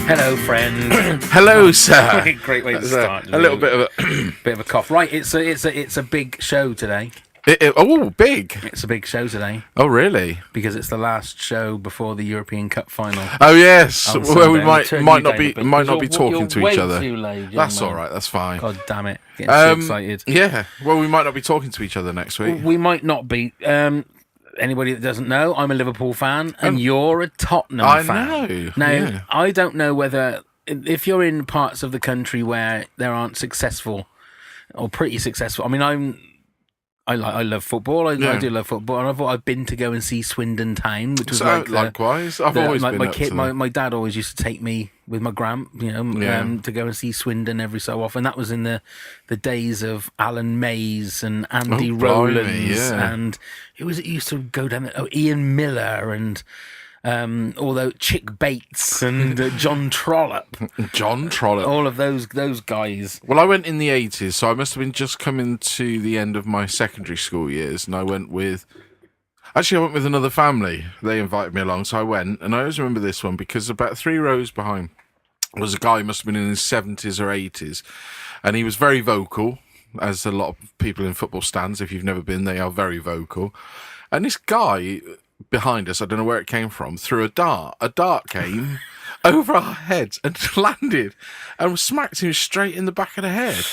Hello, friend. Hello, sir. Great way to start. A little bit of a cough. Right, it's a big show today. Oh, big. It's a big show today Oh, really? because it's the last show before the European Cup final. Oh, yes. On Well, we Sunday. might not be You're talking to way each other. Too late, That's young all man. right. That's fine. God damn it! Getting too excited. Yeah. Well, we might not be talking to each other next week. We might not be. Anybody that doesn't know, I'm a Liverpool fan, and you're a Tottenham I fan. know. Now, Yeah. I don't know whether if you're in parts of the country where there aren't successful or pretty successful. I mean, I love football. I do love football, and I've been to go and see Swindon Town, which was likewise. I've always been my up kid. to My dad always used to take me with my gran, to go and see Swindon every so often. That was in the days of Alan Mays and Andy Rowlands, and it used to go down there. Oh, Ian Miller and. Although Chick Bates and John Trollope, all of those guys. Well, I went in the 80s, so I must have been just coming to the end of my secondary school years, and I went with another family. They invited me along, so I went, and I always remember this one because about 3 rows behind was a guy who must have been in his 70s or 80s, and he was very vocal, as a lot of people in football stands, if you've never been, they are very vocal. And this guy behind us, I don't know where it came from, threw a dart. A dart came over our heads and landed and smacked him straight in the back of the head.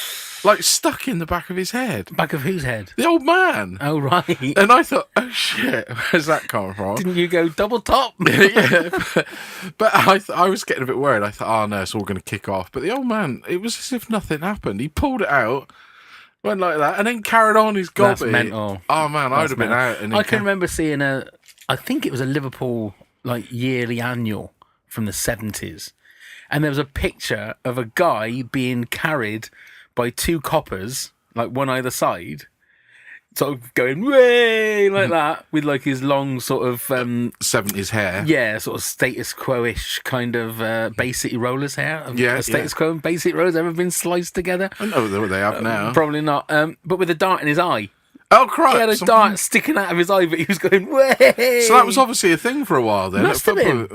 Like stuck in the back of his head. Back of whose head? The old man. Oh, right. And I thought, oh shit, where's that come from? Didn't you go double top? Yeah. But I was getting a bit worried. I thought, oh no, it's all going to kick off. But the old man, it was as if nothing happened. He pulled it out. Went like that, and then carried on his gobby. That's mental. Oh man, I would have been out. And I can remember seeing I think it was a Liverpool yearly annual from the 70s, and there was a picture of a guy being carried by 2 coppers, like one either side, sort of going way like that with like his long sort of 70s hair. Yeah, sort of status quo-ish kind of Bay City Rollers hair. Status quo and Bay City Rollers ever been sliced together? I know what they have now. Probably not. But with a dart in his eye. Oh, crap. He had a dart sticking out of his eye, but he was going, way! So that was obviously a thing for a while then. Must have been.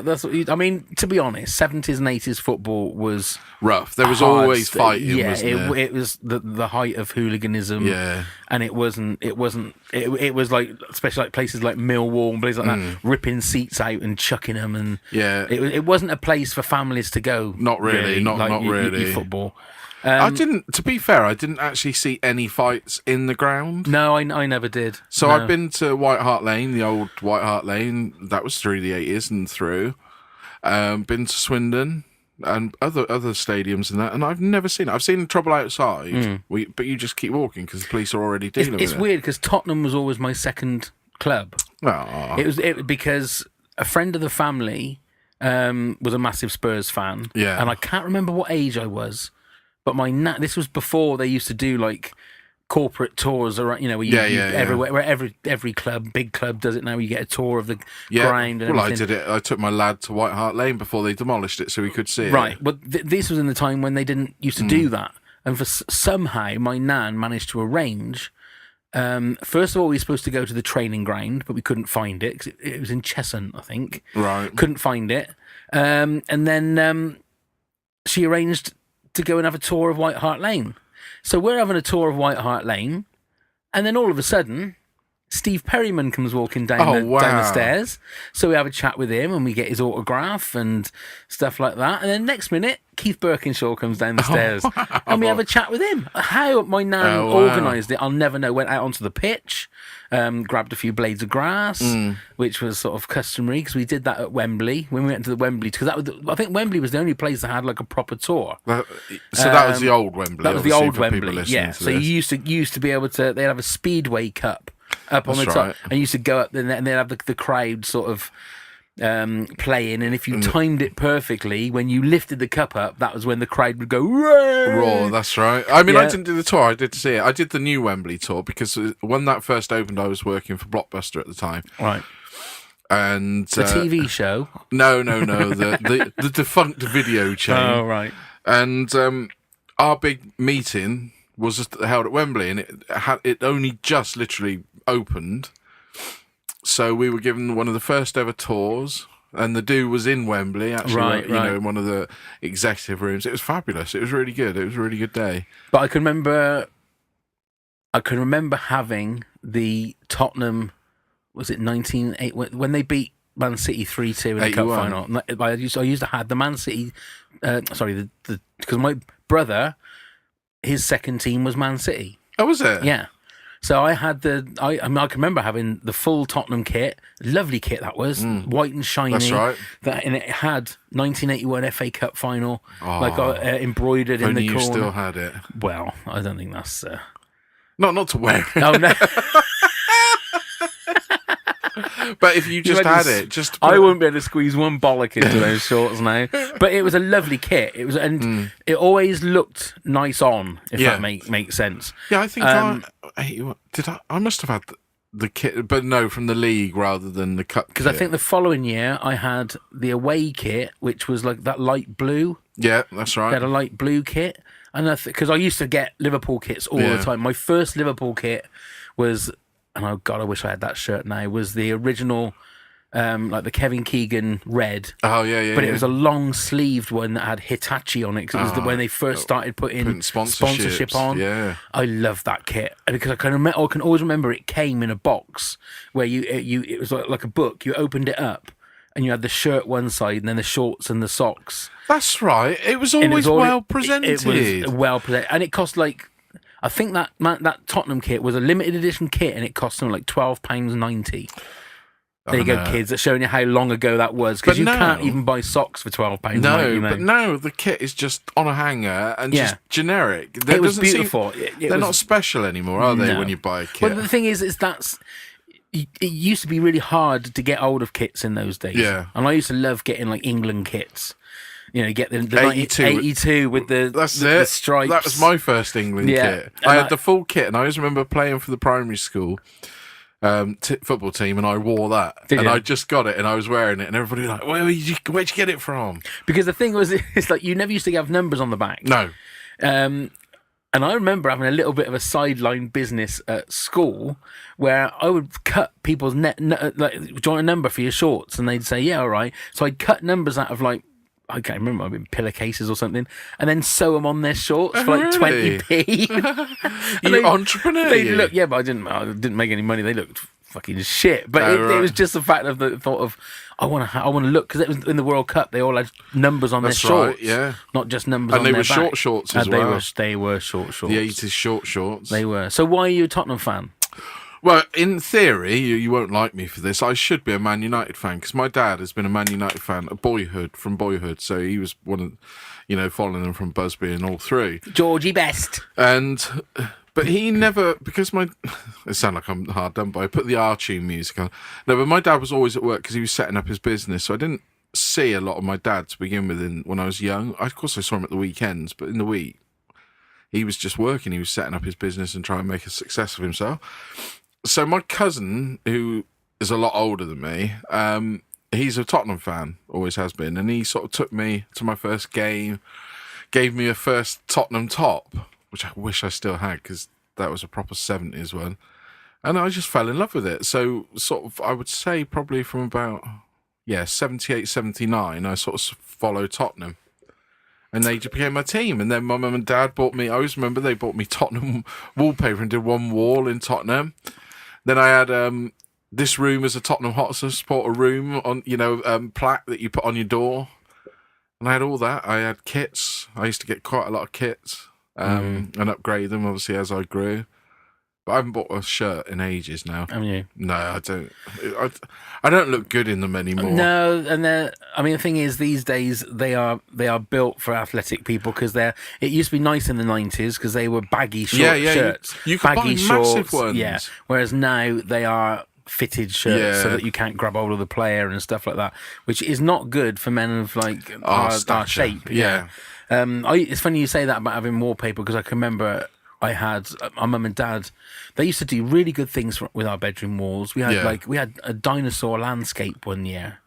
That's what I mean, to be honest, 70s and 80s football was rough. There was hard. always fighting, wasn't there? It was the height of hooliganism. Yeah. And it was like, especially like places like Millwall and places like that, ripping seats out and chucking them. And it wasn't a place for families to go. Not really. Not really. Your football. To be fair, I didn't actually see any fights in the ground. No, I never did. So no. I've been to White Hart Lane, the old White Hart Lane. That was through the 80s and through. Been to Swindon and other stadiums and that, and I've never seen it. I've seen trouble outside, but you just keep walking because the police are already dealing with it. It's weird because Tottenham was always my second club. Oh. It was because a friend of the family was a massive Spurs fan. Yeah. And I can't remember what age I was. But this was before they used to do like corporate tours around, everywhere. Where every club, big club, does it now. You get a tour of the ground. And I did it. I took my lad to White Hart Lane before they demolished it, so he could see it. Right. But this was in the time when they didn't used to do that, and somehow my nan managed to arrange. First of all, we were supposed to go to the training ground, but we couldn't find it because it was in Cheshunt, I think. Right. Couldn't find it, and then she arranged to go and have a tour of White Hart Lane. So we're having a tour of White Hart Lane, and then all of a sudden, Steve Perryman comes walking down the stairs. So we have a chat with him, and we get his autograph and stuff like that. And then next minute, Keith Birkinshaw comes down the stairs, and we have a chat with him. How my nan organised it, I'll never know. Went out onto the pitch, grabbed a few blades of grass, which was sort of customary because we did that at Wembley when we went to the Wembley, because I think Wembley was the only place that had like a proper tour. That was the old Wembley. That was the old Wembley. Yeah. So you used to be able to. They'd have a speedway cup up on the top, and you used to go up and they'd have the crowd sort of playing, and if you timed it perfectly, when you lifted the cup up, that was when the crowd would go roar. That's right. I mean, I didn't do the tour. I did see it. I did the new Wembley tour because when that first opened, I was working for Blockbuster at the time. Right. And the TV show? No. The defunct video chain. Oh, right. And our big meeting was held at Wembley, and it only just literally opened. So we were given one of the first ever tours and the do was in Wembley, actually, Right, you know, in one of the executive rooms. It was fabulous. It was really good. It was a really good day. But I can remember having the Tottenham, was it 1980, when they beat Man City 3-2 in the cup 81. final. I used to have the Man City, because my brother, his second team was Man City. Oh, was it? Yeah. So I had I can remember having the full Tottenham kit, lovely kit that was, white and shiny. That's right. And it had 1981 FA Cup final, embroidered in Only the you corner. still had it. Well, I don't think that's. Not to wear it. Oh no. But if you just had it, just I wouldn't be able to squeeze one bollock into those shorts now. But it was a lovely kit. It was, and it always looked nice on, if that makes sense. Yeah, I think I must have had the kit, but no, from the league rather than the cup. Because I think the following year I had the away kit, which was like that light blue. Yeah, that's right. I had a light blue kit, and because I used to get Liverpool kits all the time. My first Liverpool kit was. And oh God, I wish I had that shirt now. Was the original, like the Kevin Keegan red. Oh yeah. But it was a long sleeved one that had Hitachi on it. Cause it was when they first started putting sponsorship on. Yeah, I love that kit because I can always remember it came in a box where it was like a book. You opened it up and you had the shirt one side and then the shorts and the socks. That's right. It was always well presented. It was well presented, and it cost like. I think that Tottenham kit was a limited edition kit, and it cost them like £12.90. There you go, kids. That's showing you how long ago that was, because you can't even buy socks for £12. No, but now the kit is just on a hanger and just generic. It was beautiful. They're not special anymore, are they? When you buy a kit. Well, the thing is it used to be really hard to get hold of kits in those days. Yeah, and I used to love getting like England kits. You know, get the 82 with the stripes. That was my first England kit. I had the full kit, and I always remember playing for the primary school football team, and I wore that. I just got it, and I was wearing it, and everybody was like, where'd you get it from? Because the thing was, it's like you never used to have numbers on the back. No. And I remember having a little bit of a sideline business at school where I would cut people's join a number for your shorts, and they'd say, yeah, all right. So I'd cut numbers out of like, I can't remember, I've been pillowcases or something, and then sew them on their shorts for like 20p. You entrepreneur. They look, but I didn't make any money. They looked fucking shit. But it was just the fact of the thought of I want to look, because it was in the World Cup. They all had numbers on their shorts, not just numbers on their back. And they were short shorts as well. They were short shorts. The 80s short shorts. They were. So why are you a Tottenham fan? Well, in theory, you won't like me for this. I should be a Man United fan, because my dad has been a Man United fan from boyhood. So he was one of, following them from Busby and all through. Georgie Best. But he never, because it sounds like I'm hard done by, I put the R-tune music on. No, but my dad was always at work because he was setting up his business. So I didn't see a lot of my dad to begin with when I was young. Of course, I saw him at the weekends, but in the week, he was just working. He was setting up his business and trying to make a success of himself. So my cousin, who is a lot older than me, he's a Tottenham fan, always has been, and he sort of took me to my first game, gave me a first Tottenham top, which I wish I still had, because that was a proper 70s one, and I just fell in love with it. So sort of, I would say probably from about 78, 79, I sort of followed Tottenham. And they just became my team. And then my mum and dad bought me, I always remember they bought me Tottenham wallpaper and did one wall in Tottenham. Then I had this room as a Tottenham Hotspur supporter room on, plaque that you put on your door. And I had all that. I had kits. I used to get quite a lot of kits and upgrade them, obviously, as I grew. But I haven't bought a shirt in ages now. Haven't you? No, I don't. I don't look good in them anymore. No, and the thing is, these days they are built for athletic people, because it used to be nice in the 90s because they were baggy shirts. You could baggy buy shorts, massive ones. Yeah. Whereas now they are fitted shirts so that you can't grab hold of the player and stuff like that, which is not good for men of like our shape. Yeah. It's funny you say that about having wallpaper, because I can remember I had my mum and dad. They used to do really good things with our bedroom walls. We had we had a dinosaur landscape one year.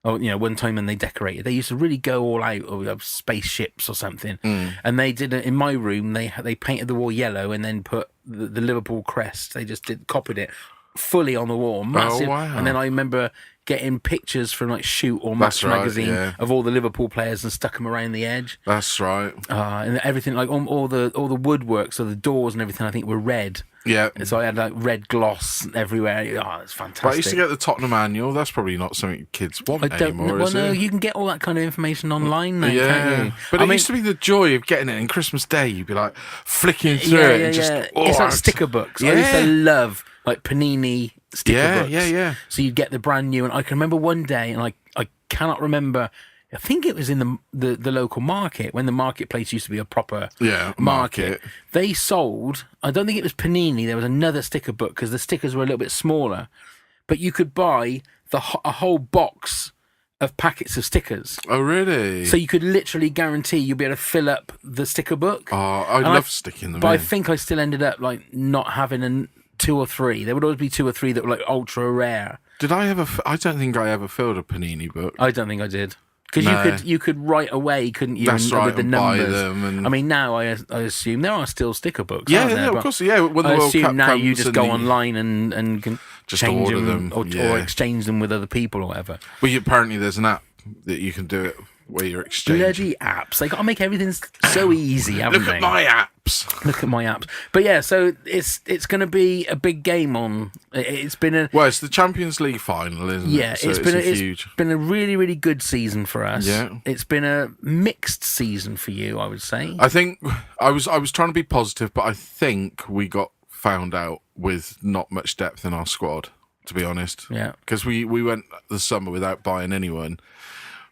Or, one time when they decorated, they used to really go all out, or we have spaceships or something. And they did it in my room. They painted the wall yellow and then put the Liverpool crest. They just copied it fully on the wall, massive. Oh, wow. And then I remember getting pictures from like Shoot or That's Match right, magazine yeah. of all the Liverpool players and stuck them around the edge. That's right. And everything, like all the woodwork, so the doors and everything, I think were red. Yeah. So I had like red gloss everywhere. Oh, it's fantastic. But I used to get the Tottenham annual. That's probably not something kids want anymore, well, is no, it? you can get all that kind of information online now, Yeah, can't you? but it used to be the joy of getting it on Christmas Day. You'd be like flicking through it and just. Oh, it's like sticker books. I used to love like Panini sticker books. Yeah. So you'd get the brand new, and I can remember one day, and I cannot remember. I think it was in the local market when the marketplace used to be a proper market. They sold. I don't think it was Panini. There was another sticker book because the stickers were a little bit smaller, but you could buy a whole box of packets of stickers. Oh, really? So you could literally guarantee you'll be able to fill up the sticker book. Oh, I love sticking them but in. I think I still ended up like not having two or three. There would always be two or three that were like ultra rare. Did I ever? I don't think I ever filled a Panini book. I don't think I did. Because you could write away, couldn't you? That's right, with the and numbers. buy them. And... I mean, now I assume there are still sticker books. Yeah, aren't there? of course. Yeah, when the I World assume Cup now comes you just go online and can just change order them or exchange them with other people or whatever. Well, apparently there's an app that you can do it where you're exchanging. Bloody apps! They got to make everything so easy, haven't they? Look at my apps. Look at my apps. But yeah, so it's going to be a big game on. It's been a Well, it's the Champions League final, isn't it? Yeah, So it's been a really, really good season for us. Yeah. It's been a mixed season for you, I would say. I think I was trying to be positive, but I think we got found out with not much depth in our squad, to be honest. Yeah. Because we went the summer without buying anyone,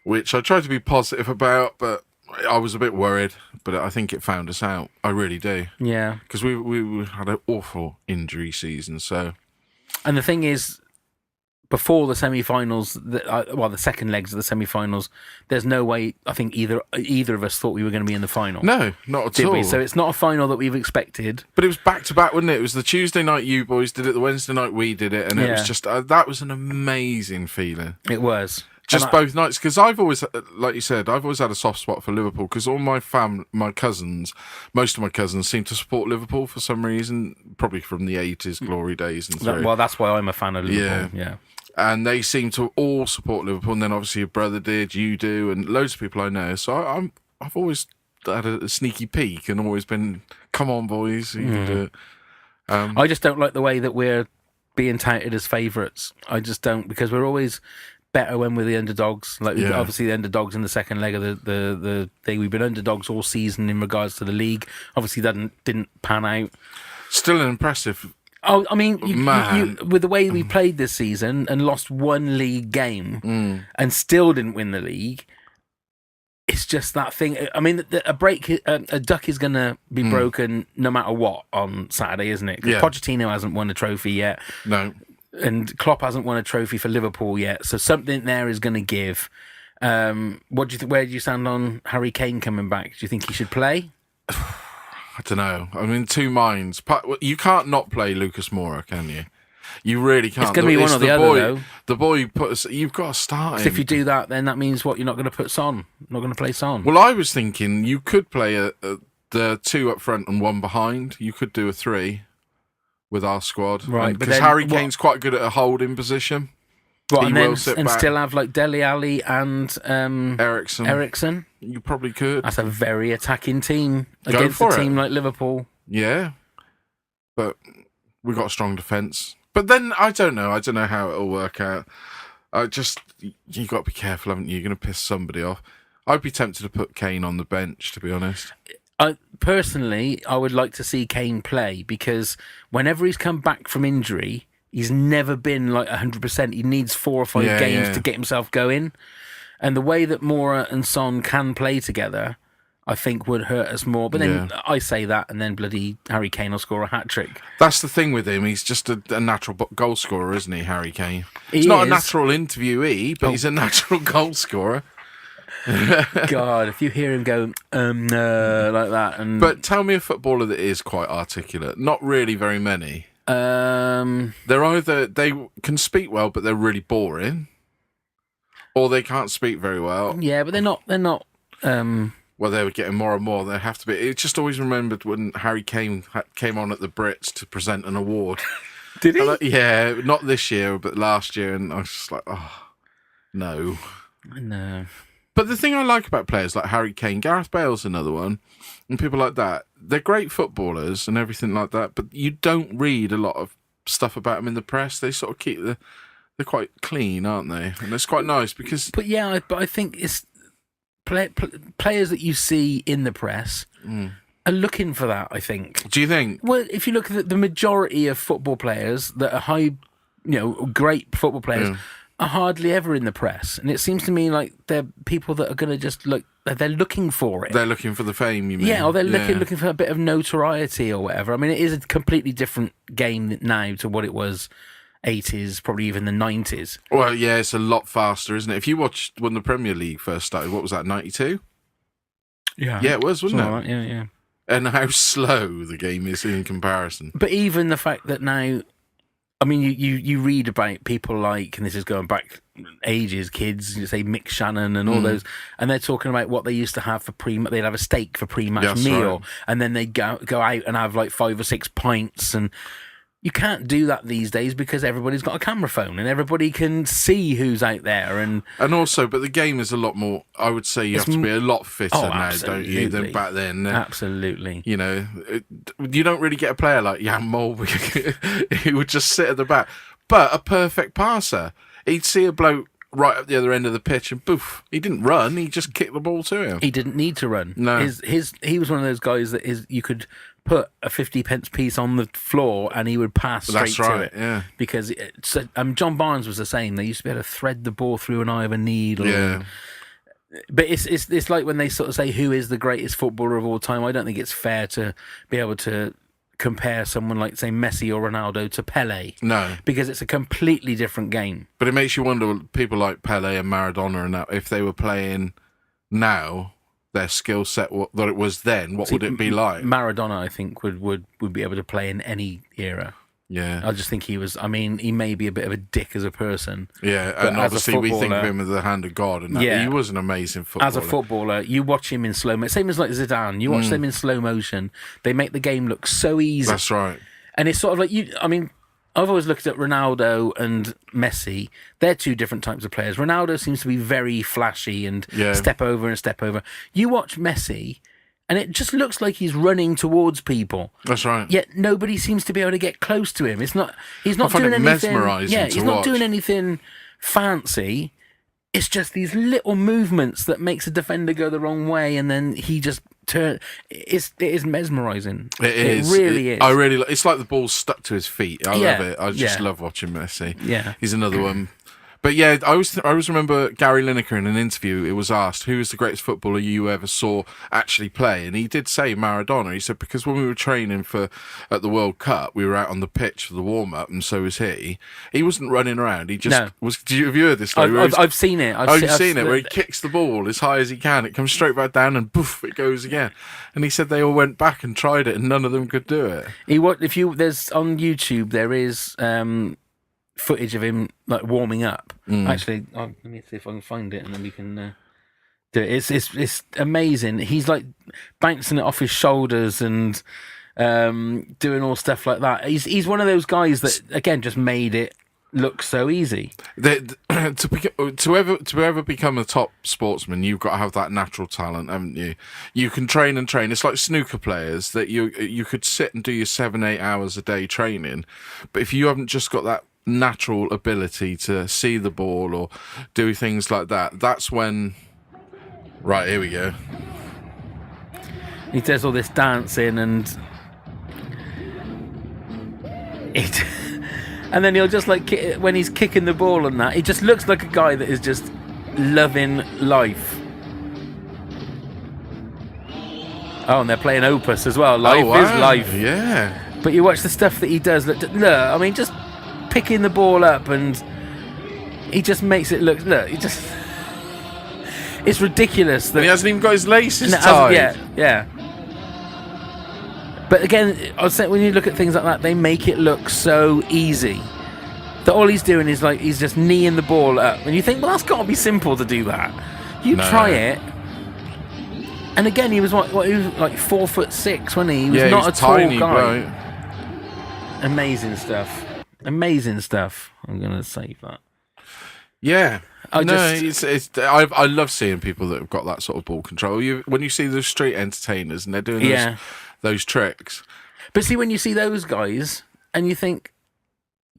which I tried to be positive about, but I was a bit worried. But I think it found us out. I really do. Yeah. Because we had an awful injury season, so... And the thing is, before the semi-finals, the second legs of the semi-finals, there's no way I think either of us thought we were going to be in the final. No, not at all. We? So it's not a final that we've expected. But it was back-to-back, wasn't it? It was the Tuesday night you boys did it, the Wednesday night we did it, and it was just... that was an amazing feeling. It was. Just both nights, because I've always, like you said, I've always had a soft spot for Liverpool, because all my cousins, most of my cousins seem to support Liverpool for some reason, probably from the 80s glory days and stuff. Well, that's why I'm a fan of Liverpool. Yeah. And they seem to all support Liverpool, and then obviously your brother did, you do, and loads of people I know. So I've always had a sneaky peek and always been, come on, boys, you can do it. I just don't like the way that we're being touted as favourites. I just don't, because we're always better when we're the underdogs. Obviously the underdogs in the second leg of the thing. We've been underdogs all season in regards to the league. Obviously that didn't pan out. Still an impressive. Oh, I mean, you, with the way we played this season and lost one league game and still didn't win the league, it's just that thing. I mean, a duck is going to be broken no matter what on Saturday, isn't it? Because Pochettino hasn't won a trophy yet. No. And Klopp hasn't won a trophy for Liverpool yet, so something there is going to give. What do you think? Where do you stand on Harry Kane coming back? Do you think he should play? I don't know. I'm in two minds. You can't not play Lucas Moura, can you? You really can't. It's going to be one or the other, though. The boy you've got to start him. If you do that, then that means what? You're not going to put Son. Not going to play Son. Well, I was thinking you could play the two up front and one behind. You could do a three with our squad, right? Because Harry Kane's quite good at a holding position. What, and still have like Dele Alli and Ericsson. You probably could. That's a very attacking team against a team like Liverpool. Yeah, but we've got a strong defence. But then I don't know how it'll work out. You got to be careful, haven't you? You're going to piss somebody off. I'd be tempted to put Kane on the bench, to be honest. Personally, I would like to see Kane play, because whenever he's come back from injury, he's never been like 100%. He needs 4 or 5 games to get himself going. And the way that Moura and Son can play together, I think would hurt us more. But then I say that, and then bloody Harry Kane will score a hat-trick. That's the thing with him. He's just a natural goal scorer, isn't he, Harry Kane? He's he not is. A natural interviewee, but he's a natural goal scorer. God, if you hear him go like that, but tell me a footballer that is quite articulate. Not really very many. They're either they can speak well, but they're really boring, or they can't speak very well. Yeah, but they're not. Well, they were getting more and more. They have to be. It just always remembered when Harry came on at the Brits to present an award. Did he? Yeah, not this year, but last year, and I was just like, oh, no. No. But the thing I like about players like Harry Kane, Gareth Bale's another one, and people like that, they're great footballers and everything like that, but you don't read a lot of stuff about them in the press. They sort of they're quite clean, aren't they? And it's quite nice because... But yeah, I think it's players that you see in the press are looking for that, I think. Do you think? Well, if you look at the majority of football players that are great football players are hardly ever in the press. And it seems to me like they're people that are going to just look, they're looking for it. They're looking for the fame, you mean? Yeah, or they're looking for a bit of notoriety or whatever. I mean, it is a completely different game now to what it was 80s, probably even the 90s. Well, yeah, it's a lot faster, isn't it? If you watched when the Premier League first started, what was that, 92? Yeah. Yeah, it was, wasn't it? Right, yeah. And how slow the game is in comparison. But even the fact that now, I mean, you read about people like, and this is going back ages, kids, you say Mick Shannon and all those, and they're talking about what they used to have for they'd have a steak for pre-match meal, right. and then they'd go out and have like 5 or 6 pints, and you can't do that these days because everybody's got a camera phone and everybody can see who's out there. And also, but the game is a lot more, I would say you have to be a lot fitter now, don't you, than back then. Absolutely. You know, you don't really get a player like Jan Molby who would just sit at the back. But a perfect passer. He'd see a bloke right at the other end of the pitch and poof, he didn't run, he just kicked the ball to him. He didn't need to run. No. He was one of those guys that you could put a 50p piece on the floor and he would pass straight to it. Yeah. Because John Barnes was the same. They used to be able to thread the ball through an eye of a needle. Yeah. But it's like when they sort of say who is the greatest footballer of all time. I don't think it's fair to be able to compare someone like, say, Messi or Ronaldo to Pele. No. Because it's a completely different game. But it makes you wonder, people like Pele and Maradona and that, if they were playing now, their skill set that it was then, what would it be like? Maradona, I think, would be able to play in any era. Yeah. I just think he may be a bit of a dick as a person. Yeah, and obviously we think of him as the hand of God, and he was an amazing footballer. As a footballer, you watch him in slow motion, same as like Zidane, you watch them in slow motion, they make the game look so easy. That's right. And it's sort of like, I've always looked at Ronaldo and Messi. They're two different types of players. Ronaldo seems to be very flashy and step over and step over. You watch Messi, and it just looks like he's running towards people. That's right. Yet nobody seems to be able to get close to him. He's not doing anything. Mesmerising He's not doing anything fancy. It's just these little movements that makes a defender go the wrong way, and then he just turn. It is mesmerising. It really is. It's like the ball's stuck to his feet. I love it. I just love watching Messi. Yeah, he's another one. But yeah, I always remember Gary Lineker in an interview. It was asked, who is the greatest footballer you ever saw actually play? And he did say Maradona. He said, because when we were training at the World Cup, we were out on the pitch for the warm-up, and so was he. He wasn't running around. He just was. Have you heard this story? I've seen it. You've seen it, where he kicks the ball as high as he can. It comes straight back down, and poof, it goes again. And he said they all went back and tried it, and none of them could do it. There's on YouTube, there is footage of him like warming up. Actually, let me see if I can find it, and then we can do it. It's amazing. He's like bouncing it off his shoulders and doing all stuff like that. He's one of those guys that again just made it look so easy. To ever become a top sportsman, you've got to have that natural talent, haven't you? You can train and train. It's like snooker players that you could sit and do your 7-8 hours a day training, but if you haven't just got that natural ability to see the ball or do things like that, that's when... Right, here we go. He does all this dancing and and then he'll just like when he's kicking the ball and that, he just looks like a guy that is just loving life. Oh, and they're playing Opus as well. Life is life. Yeah. But you watch the stuff that he does. Look, I mean, just picking the ball up, and he just makes it look. He just. It's ridiculous that he hasn't even got his laces tied. Yeah. But again, I was saying, when you look at things like that, they make it look so easy. That all he's doing is like he's just kneeing the ball up, and you think, well, that's got to be simple to do that. Try it. And again, he was he was like 4'6", wasn't he? He was not a tall tiny, guy. Bro. Amazing stuff. Amazing stuff. I'm gonna save that. Yeah. I I love seeing people that have got that sort of ball control. When you see those street entertainers and they're doing those tricks. But see, when you see those guys and you think,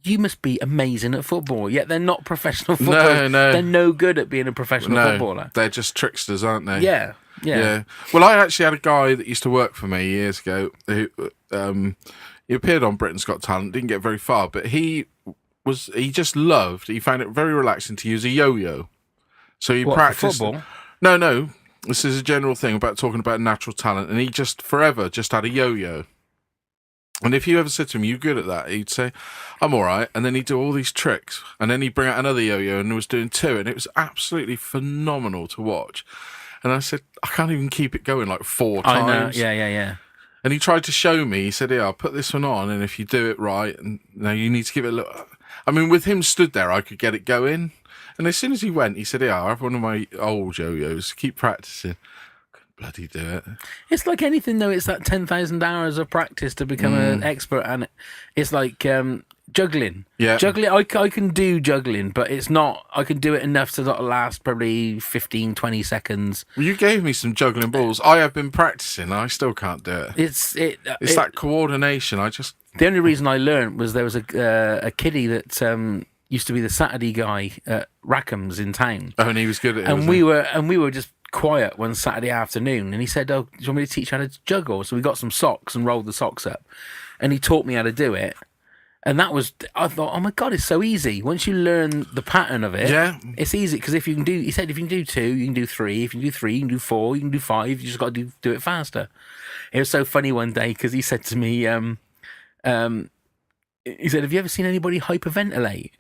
you must be amazing at football, yet they're not professional footballers. No. They're no good at being a professional footballer. They're just tricksters, aren't they? Yeah. Well, I actually had a guy that used to work for me years ago who he appeared on Britain's Got Talent, didn't get very far, but he found it very relaxing to use a yo-yo. So he practiced for football? No. This is a general thing about talking about natural talent, and he just forever just had a yo-yo. And if you ever said to him, "You good at that?" he'd say, "I'm all right." And then he'd do all these tricks, and then he'd bring out another yo-yo, and was doing two, and it was absolutely phenomenal to watch. And I said, "I can't even keep it going like 4 times." I know. Yeah. And he tried to show me. He said, "Yeah, I'll put this one on, and if you do it right, and now you need to give it a look." I mean, with him stood there, I could get it going. And as soon as he went, he said, "Yeah, I have one of my old yo-yos. Keep practicing." Couldn't bloody do it. It's like anything, though. It's that 10,000 hours of practice to become an expert, and it's like juggling. Yeah, juggling. I can do juggling, but it's not. I can do it enough to not last probably 15, 20 seconds. Well, you gave me some juggling balls. I have been practicing. I still can't do it. It's that coordination. The only reason I learned was there was a kiddie that used to be the Saturday guy at Rackham's in town. Oh, and he was good at it. And we were just quiet one Saturday afternoon, and he said, "Oh, do you want me to teach you how to juggle?" So we got some socks and rolled the socks up, and he taught me how to do it. And I thought, oh my God, it's so easy. Once you learn the pattern of it, it's easy. Because he said, if you can do 2, you can do 3. If you can do 3, you can do 4, you can do 5. You just got to do it faster. It was so funny one day because he said to me, he said, "Have you ever seen anybody hyperventilate?"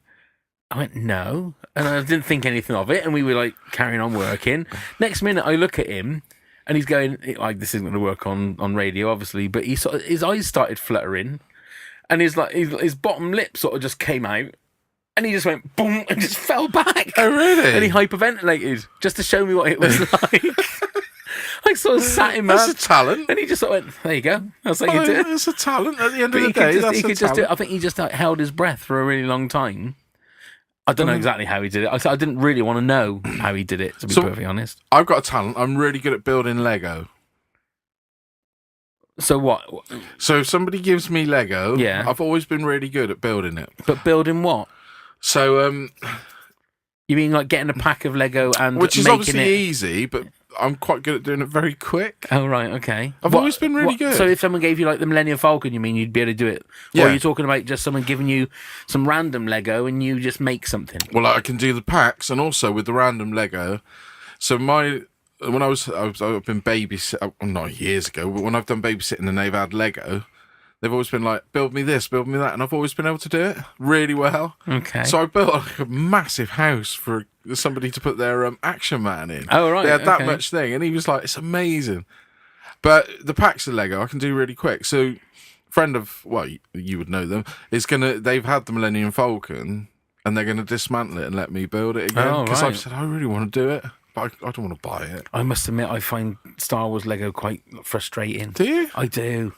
I went, "No." And I didn't think anything of it. And we were like carrying on working. Next minute, I look at him and he's going, like, this isn't going to work on radio, obviously. But his eyes started fluttering. And his bottom lip sort of just came out, and he just went boom and just fell back. Oh, really? And he hyperventilated just to show me what it was like. I sort of sat him up. That's a talent. And he just sort of went, "There you go." That's like you do it. It's a talent at the end of the day. I think he just held his breath for a really long time. I don't know exactly how he did it. I didn't really want to know how he did it, to be perfectly honest. I've got a talent. I'm really good at building Lego. So what? So if somebody gives me Lego, I've always been really good at building it. But building what? So you mean like getting a pack of Lego and which is making obviously easy, but I'm quite good at doing it very quick. Oh right, okay. I've always been really good. So if someone gave you like the Millennium Falcon, you mean you'd be able to do it? Yeah. Or are you talking about just someone giving you some random Lego and you just make something? Well, I can do the packs, and also with the random Lego. So when I've been babysitting, not years ago, but when I've done babysitting and they've had Lego, they've always been like, "Build me this, build me that," and I've always been able to do it really well. Okay. So I built like a massive house for somebody to put their Action Man in. Oh right. They had that much thing, and he was like, "It's amazing." But the packs of Lego I can do really quick. So, friend of, well, you would know them, they've had the Millennium Falcon, and they're gonna dismantle it and let me build it again because I've said I really want to do it. But I don't want to buy it. I must admit, I find Star Wars Lego quite frustrating. Do you? I do,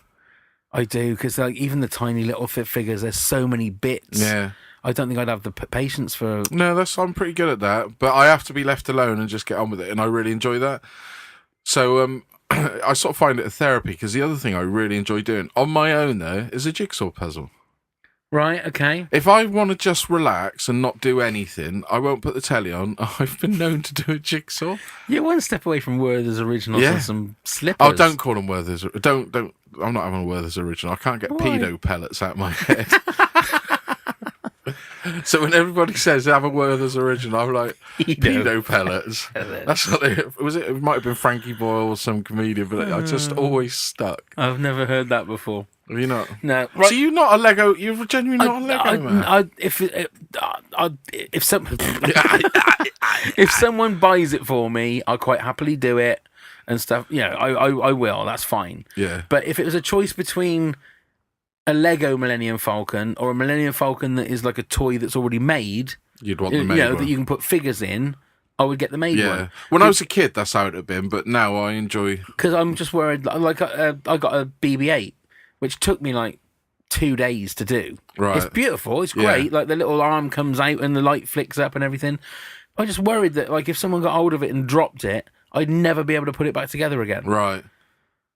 because like even the tiny little figures, there's so many bits. Yeah. I don't think I'd have the patience for. No, I'm pretty good at that, but I have to be left alone and just get on with it, and I really enjoy that. So I sort of find it a therapy because the other thing I really enjoy doing on my own though is a jigsaw puzzle. Right, okay. If I want to just relax and not do anything, I won't put the telly on. I've been known to do a jigsaw. You're one step away from Werther's Originals and some slippers. Oh, don't call them Werther's. Don't. I'm not having a Werther's Original. I can't get pedo pellets out of my head. So when everybody says have a Werther's Original, I'm like, pedo pellets. That's not it. Was it? It might have been Frankie Boyle or some comedian, but I just always stuck. I've never heard that before. Have you not? No. Right. So you're not a Lego. You're genuinely not a Lego man. If someone buys it for me, I'll quite happily do it and stuff. I will. That's fine. Yeah. But if it was a choice between a Lego Millennium Falcon or a Millennium Falcon that is like a toy that's already made, you'd want the made one. That you can put figures in. I would get the made one. When I was a kid, that's how it would have been. But now I enjoy. Because I'm just worried. Like I got a BB-8. Which took me like 2 days to do. Right. It's beautiful. It's great. Like the little arm comes out and the light flicks up and everything. I just worried that like if someone got hold of it and dropped it, I'd never be able to put it back together again. Right.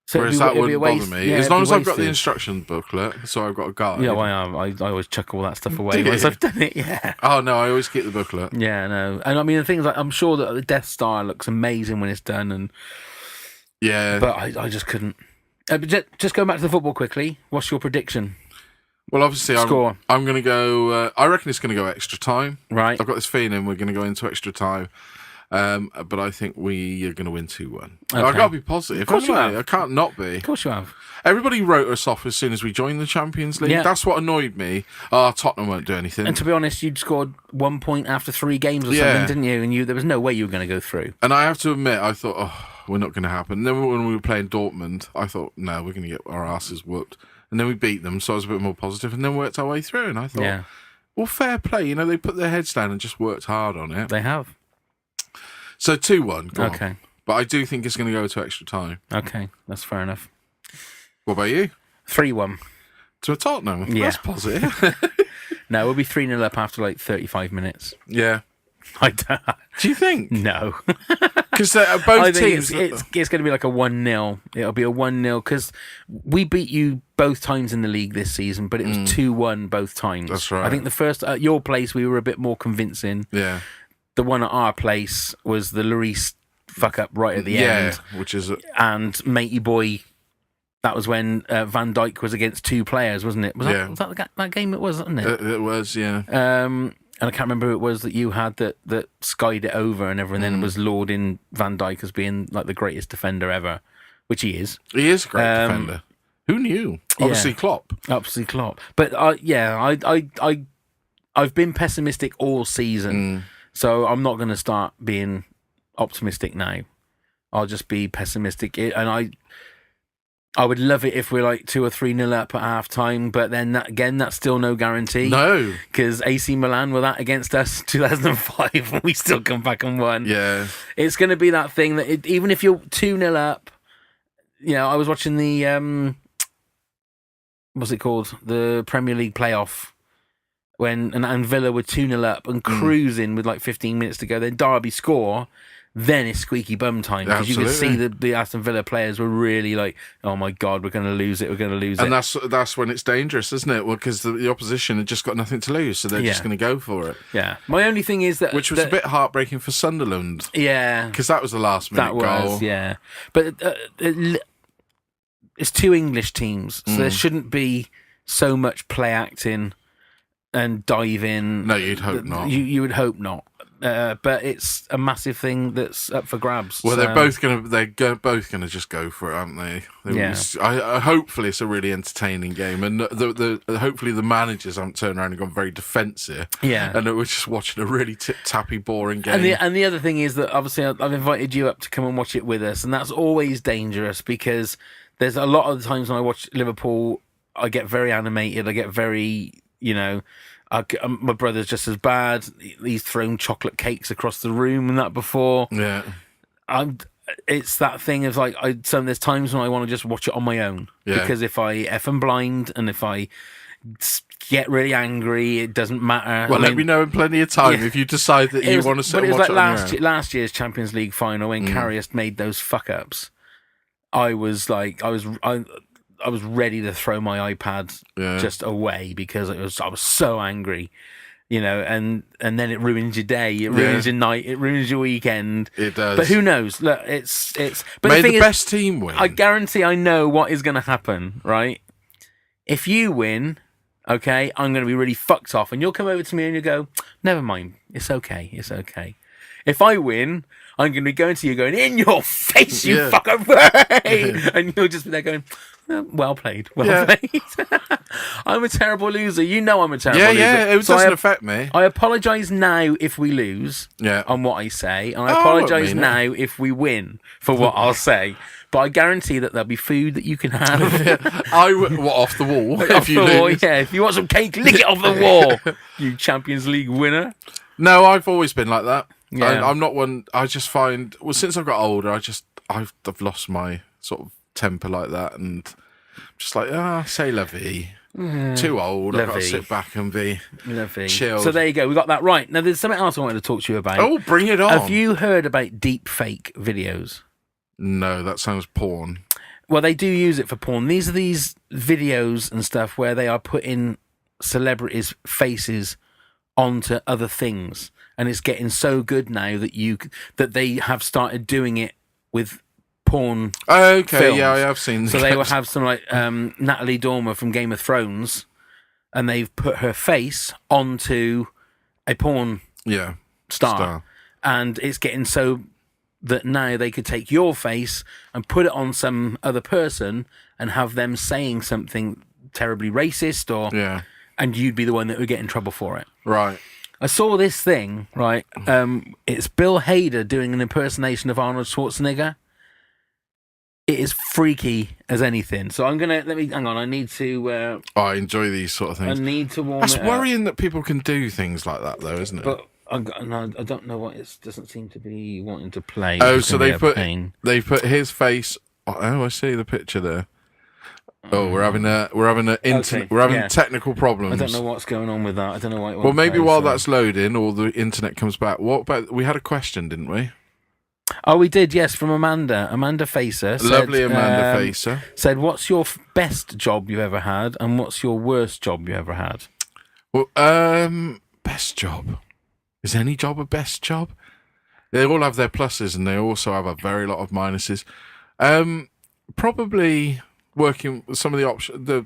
So Whereas that wouldn't bother me. Yeah, as long as I've got the wasted. instruction booklet, so I've got a guide. Yeah, well, I always chuck all that stuff away Do once you? I've done it. Yeah. Oh, no, I always keep the booklet. Yeah, no. And I mean, the thing is, like, I'm sure that the Death Star looks amazing when it's done, and Yeah. but I just couldn't. But just going back to the football quickly, what's your prediction? Well, obviously, Score. I'm going to go... I reckon it's going to go extra time. Right. I've got this feeling we're going to go into extra time. But I think we are going to win 2-1. Okay. I've got to be positive. Of course you haven't I? have. I can't not be. Of course you have. Everybody wrote us off as soon as we joined the Champions League. Yeah. That's what annoyed me. Oh, Tottenham won't do anything. And to be honest, you'd scored 1 point after 3 games or Yeah. something, didn't you? And there was no way you were going to go through. And I have to admit, I thought, oh, we're not going to happen. And then when we were playing Dortmund, I thought, no, we're going to get our asses whooped. And then we beat them, so I was a bit more positive, and then worked our way through. And I thought, Yeah, well, fair play. You know, they put their heads down and just worked hard on it. they have. So 2-1, go Okay. on. But I do think it's going to go to extra time. Okay, that's fair enough. What about you? 3-1. To a Tottenham? Yeah. That's positive. No, we'll be 3-0 up after like 35 minutes. Yeah. I don't. Do you think? No. Because I both think teams... it's going to be like a 1-0. It'll be a 1-0 because we beat you both times in the league this season, but it was 2-1 both times. That's right. I think the first at your place we were a bit more convincing. Yeah. The one at our place was the Lloris fuck up right at the end, which is... and matey boy. That was when Van Dijk was against 2 players, wasn't it? Was that that game? It was, wasn't it? It was, yeah. And I can't remember who it was that you had that skied it over and everything. Then was lauding Van Dijk as being like the greatest defender ever, which he is. He is a great defender. Who knew? Obviously, Klopp. Obviously, Klopp. But I've been pessimistic all season, so I'm not going to start being optimistic now. I'll just be pessimistic, and I would love it if we're like 2 or 3-0 up at half time, but then that's still no guarantee. No. Because AC Milan were that against us 2005 and we still come back and won. Yeah. It's going to be that thing that even if you're 2-0 up, you know, I was watching the, what's it called? The Premier League playoff when and Villa were 2-0 up and cruising with like 15 minutes to go. Then Derby score. Then it's squeaky bum time because you could see the Aston Villa players were really like, oh my God, we're going to lose it, we're going to lose it. And that's when it's dangerous, isn't it? Well, because the opposition had just got nothing to lose, so they're just going to go for it. Yeah. My only thing is that... Which was a bit heartbreaking for Sunderland. Yeah. Because that was the last minute goal. That was, yeah. But it's 2 English teams, so there shouldn't be so much play acting and diving. No, you'd hope not. You would hope not. But it's a massive thing that's up for grabs. Well, they're both gonna just go for it, aren't they? Hopefully, it's a really entertaining game, and hopefully the managers haven't turned around and gone very defensive. Yeah, and we're just watching a really tip-tappy, boring game. And the other thing is that obviously I've invited you up to come and watch it with us, and that's always dangerous because there's a lot of the times when I watch Liverpool, I get very animated. I get very, you know. My brother's just as bad. He's thrown chocolate cakes across the room and that before. Yeah, it's that thing of like there's times when I want to just watch it on my own because if I am blind and if I get really angry, it doesn't matter. Well, let me know in plenty of time if you decide that you want to sit and watch it. But it was like last year's Champions League final when Karius made those fuck ups. I was ready to throw my iPad just away because I was so angry, you know, and then it ruins your day, it ruins your night, it ruins your weekend. It does. But who knows? Look, it's. But May the best team win. I guarantee I know what is going to happen. Right? If you win, okay, I'm going to be really fucked off, and you'll come over to me and you go, "Never mind, it's okay, it's okay." If I win, I'm going to be going to you, going in your face, you fucker, and you'll just be there going. Well played. Played. I'm a terrible loser. You know I'm a terrible loser. Yeah, it doesn't affect me. I apologise now if we lose on what I say, and I apologise now if we win for what I'll say. But I guarantee that there'll be food that you can have. Off the wall if you lose. Yeah, if you want some cake, lick it off the wall, you Champions League winner. No, I've always been like that. Yeah. I'm not one. I just find since I've got older, I've lost my sort of temper like that, and just like say la vie. Too old. I've got to Lovely. sit back and be chilled. So there you go. We got that right. Now there's something else I wanted to talk to you about. Oh, bring it on. Have you heard about deep fake videos? No, that sounds porn. Well, they do use it for porn. These are these videos and stuff where they are putting celebrities' faces onto other things, and it's getting so good now that they have started doing it with porn. Okay, films. yeah, I have seen. So they will have some like Natalie Dormer from Game of Thrones, and they've put her face onto a porn star, and it's getting so that now they could take your face and put it on some other person and have them saying something terribly racist, and you'd be the one that would get in trouble for it. Right. I saw this thing, right? It's Bill Hader doing an impersonation of Arnold Schwarzenegger. It is freaky as anything. So hang on. I need to. I enjoy these sort of things. I need to warm That's it worrying that people can do things like that, though, isn't it? But I don't know what it doesn't seem to be wanting to play. Oh, so they put his face. Oh, I see the picture there. Oh, we're having technical problems. I don't know what's going on with that. I don't know why. Well, maybe while that's loading, or the internet comes back. What about? We had a question, didn't we? Oh, we did. Yes, from Amanda. Amanda Facer. Lovely Amanda Facer said, "What's your best job you ever had, and what's your worst job you ever had?" Well, best job. Is any job a best job? They all have their pluses, and they also have a very lot of minuses. Probably working with some of the options.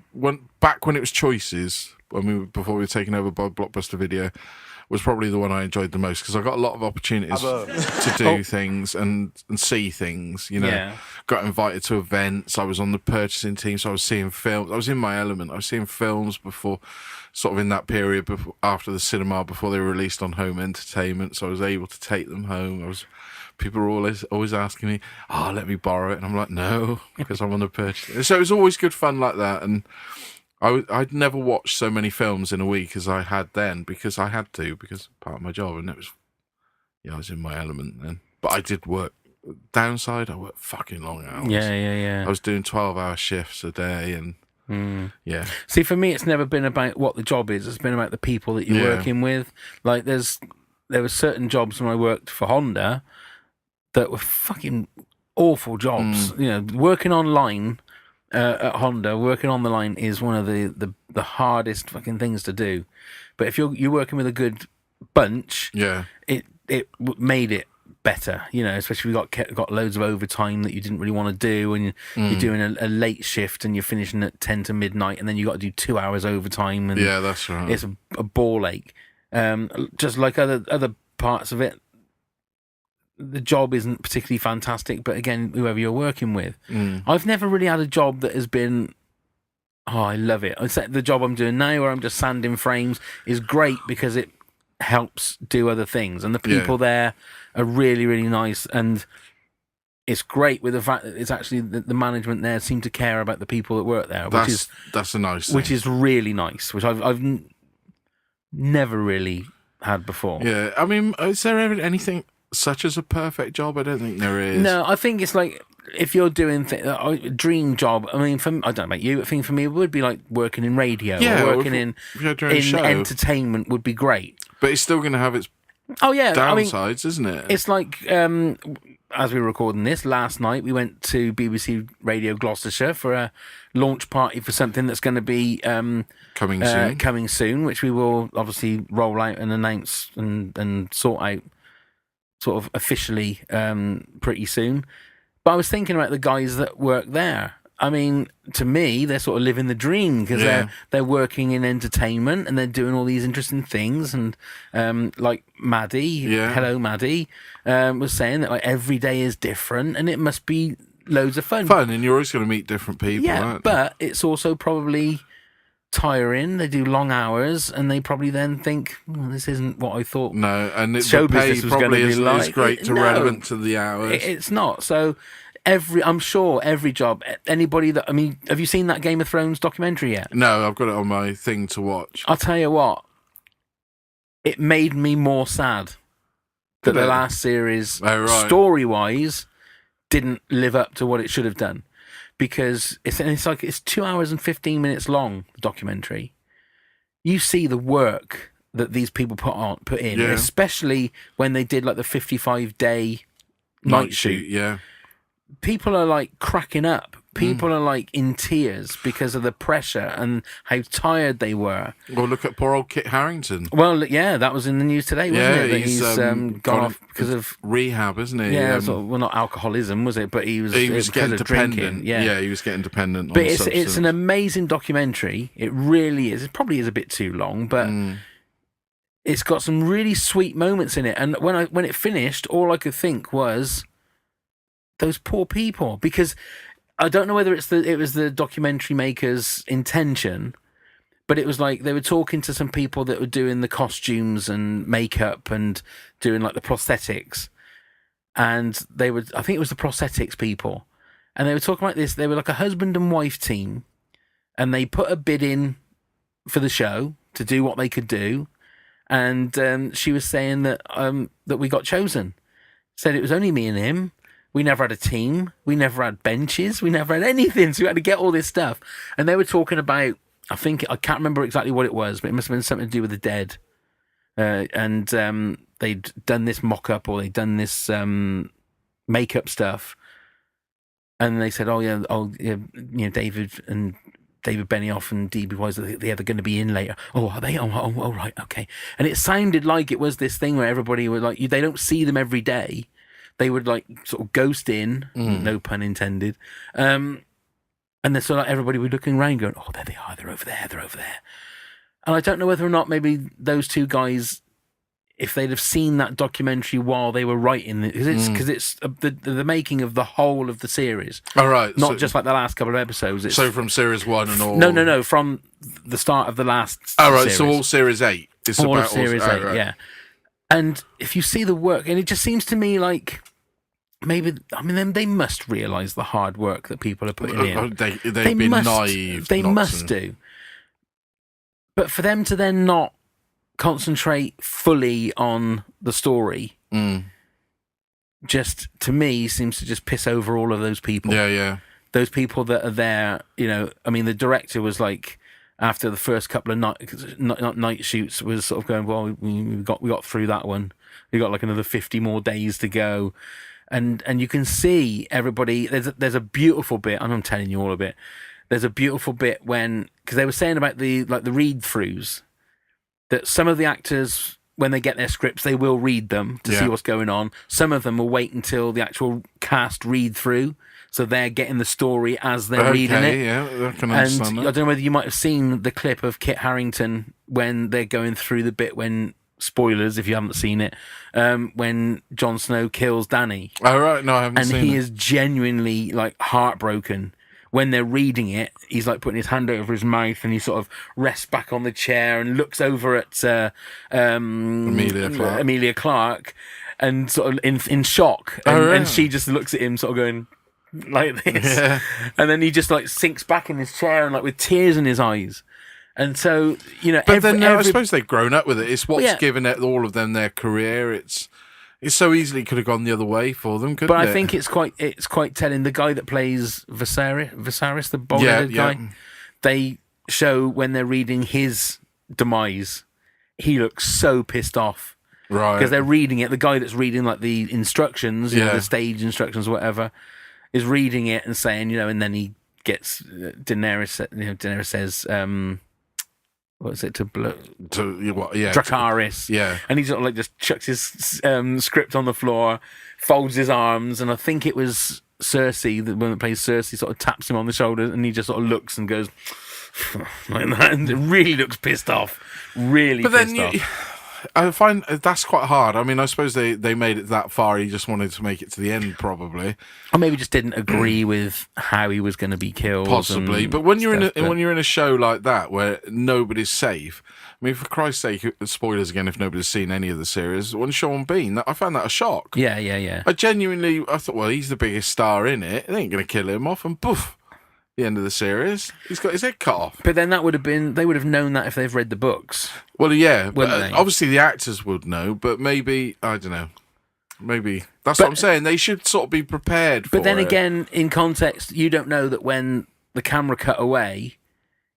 Back when it was choices, before we were taken over by Blockbuster Video, was probably the one I enjoyed the most because I got a lot of opportunities to do things and see things. Got invited to events. I was on the purchasing team, so I was seeing films. I was in my element. I was seeing films before, sort of in that period after the cinema, before they were released on home entertainment. So I was able to take them home. People were always asking me, let me borrow it. And I'm like, no, because I'm on the purchase. So it was always good fun like that. And I'd never watched so many films in a week as I had then because I had to, because part of my job. And it was, I was in my element then. But I did work. Downside, I worked fucking long hours. Yeah. I was doing 12-hour shifts a day and yeah. See, for me, it's never been about what the job is. It's been about the people that you're working with. Like, there were certain jobs when I worked for Honda that were fucking awful jobs. Working online at Honda, working on the line is one of the hardest fucking things to do. But if you're working with a good bunch, it made it better. Especially if we got loads of overtime that you didn't really want to do, and you're doing a late shift and you're finishing at 10 to midnight, and then you got to do 2 hours overtime. And that's right. It's a ball ache. Just like other parts of it. The job isn't particularly fantastic, but again, whoever you're working with. I've never really had a job that has been, I love it. The job I'm doing now, where I'm just sanding frames, is great because it helps do other things, and the people there are really, really nice, and it's great with the fact that it's actually the management there seem to care about the people that work there, that's a nice thing. Which is really nice, which I've never really had before. Yeah, I mean, is there ever anything such as a perfect job? I don't think there is. No, I think it's like if you're doing a dream job. I mean, I don't know about you, but I think for me it would be like working in radio, or working in entertainment would be great. But it's still going to have its downsides, isn't it? It's like as we were recording this last night, we went to BBC Radio Gloucestershire for a launch party for something that's going to be coming soon, which we will obviously roll out and announce and sort out sort of officially pretty soon. But I was thinking about the guys that work there. I mean, to me, they're sort of living the dream because they're working in entertainment and they're doing all these interesting things. And like Maddie, hello Maddie, was saying that like every day is different and it must be loads of fun. And you're always going to meet different people. Yeah, but it's also probably tiring. They do long hours, and they probably then think, "This isn't what I thought." No, and show the pay business was going probably to be isn't like. as great relevant to the hours. It's not. So I'm sure every job. Anybody that have you seen that Game of Thrones documentary yet? No, I've got it on my thing to watch. I'll tell you what. It made me more sad that the last series, story-wise, didn't live up to what it should have done. because it's 2 hours and 15 minutes long, the documentary. You see the work that these people put in, especially when they did like the 55-day night shoot. Yeah. People are like cracking up. People are like in tears because of the pressure and how tired they were. Well, look at poor old Kit Harington. Well, yeah, that was in the news today, wasn't it? That he's gone off because of rehab, isn't he? Yeah, well, not alcoholism, was it? But he was getting dependent. Drinking. Yeah, he was getting dependent. But it's an amazing documentary. It really is. It probably is a bit too long, but it's got some really sweet moments in it. And when it finished, all I could think was those poor people, because I don't know whether it was the documentary maker's intention, but it was like they were talking to some people that were doing the costumes and makeup and doing like the prosthetics, and I think it was the prosthetics people, and they were talking like this. They were like a husband and wife team, and they put a bid in for the show to do what they could do, and she was saying that we got chosen. Said it was only me and him. We never had a team. We never had benches. We never had anything. So we had to get all this stuff. And they were talking about, I can't remember exactly what it was, but it must have been something to do with the dead. And they'd done this mock-up, or they'd done this makeup stuff. And they said, David Benioff and D.B. Wise, they're going to be in later. Oh, are they? Oh, right, okay. And it sounded like it was this thing where everybody was like, they don't see them every day. They would like sort of ghost in, no pun intended. And then so like everybody would be looking around going, oh, there they are, they're over there. And I don't know whether or not maybe those two guys, if they'd have seen that documentary while they were writing it, because it's the making of the whole of the series. All right. Not just like the last couple of episodes. So from series 1 and all? No, from the start of the last series. So all series 8. All of series 8, right. Yeah. And if you see the work, and it just seems to me like they must realise the hard work that people are putting in. They've been naive. They must do. But for them to then not concentrate fully on the story, just to me seems to just piss over all of those people. Yeah. Those people that are there, the director was like, after the first couple of night shoots, was sort of going, well, we got through that one. We got like another 50 more days to go, and you can see everybody. There's a beautiful bit, and I'm telling you all of it. There's a beautiful bit because they were saying about the read-throughs, that some of the actors, when they get their scripts, they will read them to see what's going on. Some of them will wait until the actual cast read through. So they're getting the story as they're reading it. Yeah, I can understand that. I don't know whether you might have seen the clip of Kit Harington when they're going through the bit when, spoilers if you haven't seen it, when Jon Snow kills Dany. Oh, right. No, I haven't seen it. And he is genuinely like heartbroken. When they're reading it, he's like putting his hand over his mouth and he sort of rests back on the chair and looks over at Emilia Clarke and sort of in shock. And she just looks at him sort of going like this, and then he just like sinks back in his chair and like with tears in his eyes. And so but I suppose they've grown up with it. It's what's given all of them their career. It's so easily could have gone the other way for them, couldn't it? But I think it's quite telling. The guy that plays Viserys, the bald-headed guy, they show when they're reading his demise, he looks so pissed off, right? Because they're reading it. The guy that's reading like the instructions, the stage instructions, or whatever, is reading it and saying, and then he gets Daenerys. Daenerys says, "What is it to Dracarys?" Yeah, and he sort of like just chucks his script on the floor, folds his arms, and I think it was Cersei, the one that plays Cersei, sort of taps him on the shoulder, and he just sort of looks and goes like that, and it really looks pissed off. I find that's quite hard. I mean, I suppose they made it that far. He just wanted to make it to the end, probably, or maybe just didn't agree with how he was going to be killed. Possibly, but when you're in a show like that where nobody's safe, I mean, for Christ's sake, spoilers again if nobody's seen any of the series. When Sean Bean, I found that a shock. Yeah. I thought, well, he's the biggest star in it. They ain't going to kill him off, and poof. The end of the series, he's got his head cut off. But then they would have known that if they've read the books. Well, yeah, but obviously the actors would know, but maybe, I don't know. Maybe that's what I'm saying. They should sort of be prepared. But then for it. again, in context, you don't know that when the camera cut away,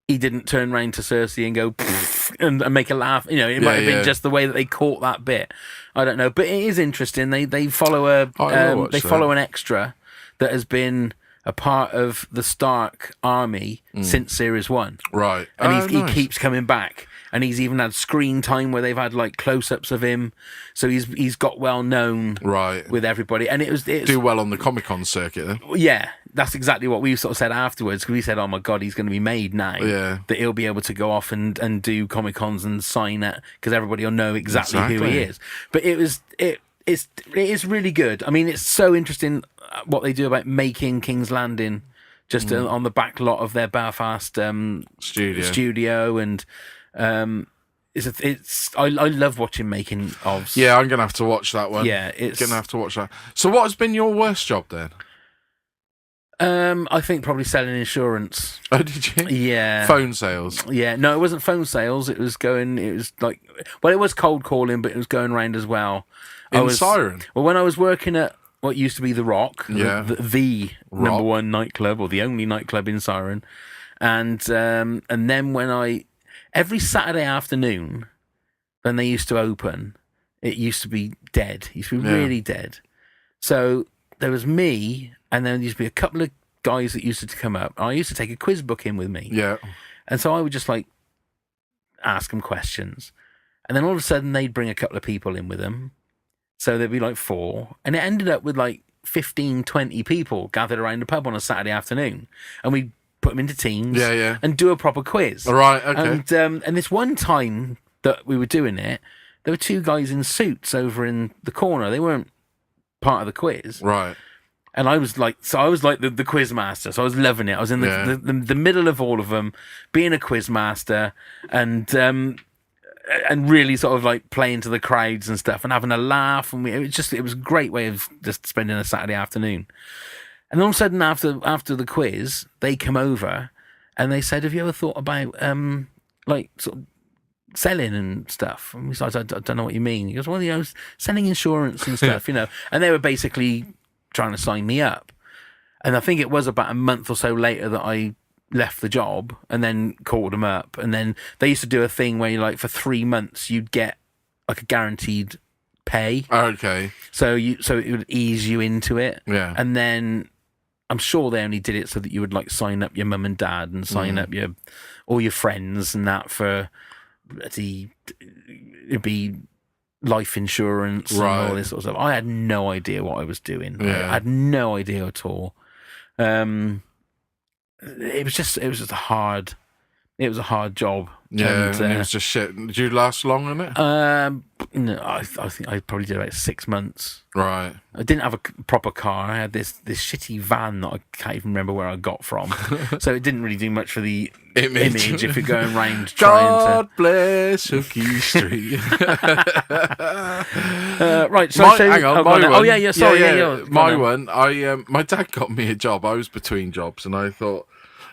he didn't turn around to Cersei and go and make a laugh. You know, it might have been just the way that they caught that bit. I don't know, but it is interesting. They follow an extra that has been a part of the Stark army since Series 1. Right. And he keeps coming back. And he's even had screen time where they've had like close-ups of him, so he's got well known with everybody. And it's do well on the Comic-Con circuit. Then. Yeah, that's exactly what we sort of said afterwards. Because we said, "Oh my God, he's going to be made now. Yeah. That he'll be able to go off and do Comic-Cons and sign it because everybody will know exactly who he is." But it is really good. I mean, it's so interesting what they do about making King's Landing just on the back lot of their Belfast studio and. I love watching making ofs. Yeah, I'm gonna have to watch that one. Yeah, it's gonna have to watch that. So, what has been your worst job then? I think probably selling insurance. Oh, did you? Yeah. Phone sales. Yeah, no, it wasn't phone sales. It was it was cold calling, but it was going around as well. Siren. Well, when I was working at what used to be the Rock, the Rock. number one nightclub or the only nightclub in Siren, and then when every Saturday afternoon, when they used to open, it used to be dead. It used to be really dead. So there was me, and then there used to be a couple of guys that used to come up. I used to take a quiz book in with me. Yeah. And so I would just like ask them questions. And then all of a sudden they'd bring a couple of people in with them. So there'd be like 4. And it ended up with like 15, 20 people gathered around the pub on a Saturday afternoon. And we'd put them into teams and do a proper quiz. All right, okay. And this one time that we were doing it, there were 2 guys in suits over in the corner. They weren't part of the quiz. Right. And I was like the quiz master. So I was loving it. I was in the middle of all of them, being a quiz master and really sort of like playing to the crowds and stuff and having a laugh. And it was a great way of just spending a Saturday afternoon. And all of a sudden, after the quiz, they come over and they said, "Have you ever thought about like sort of selling and stuff?" And we said, "I don't know what you mean." He goes, "Well, selling insurance and stuff, And they were basically trying to sign me up. And I think it was about a month or so later that I left the job and then called them up. And then they used to do a thing where like for 3 months you'd get like a guaranteed pay. Okay. So it would ease you into it. Yeah. And then I'm sure they only did it so that you would like sign up your mum and dad and sign up all your friends and that for it'd be life insurance and all this sort of stuff. I had no idea what I was doing. Yeah. I had no idea at all. It was just a hard job. Yeah, and it was just shit. Did you last long on it? No, I think I probably did about 6 months. Right. I didn't have a proper car. I had this shitty van that I can't even remember where I got from. So it didn't really do much for the image if you're going round God bless Hookie Street. Right. So hang on. My one. Oh yeah. Sorry. Yeah. My one. My dad got me a job. I was between jobs, and I thought.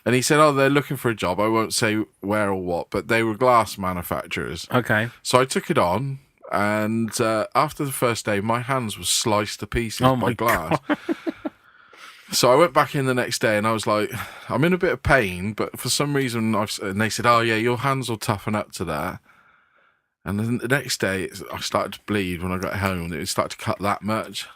And he said, "Oh, they're looking for a job. I won't say where or what, but they were glass manufacturers." Okay. So I took it on, and after the first day, my hands were sliced to pieces by glass. So I went back in the next day, and I was like, "I'm in a bit of pain, but for some reason," and they said, "Oh yeah, your hands will toughen up to that." And then the next day, I started to bleed when I got home, and it started to cut that much.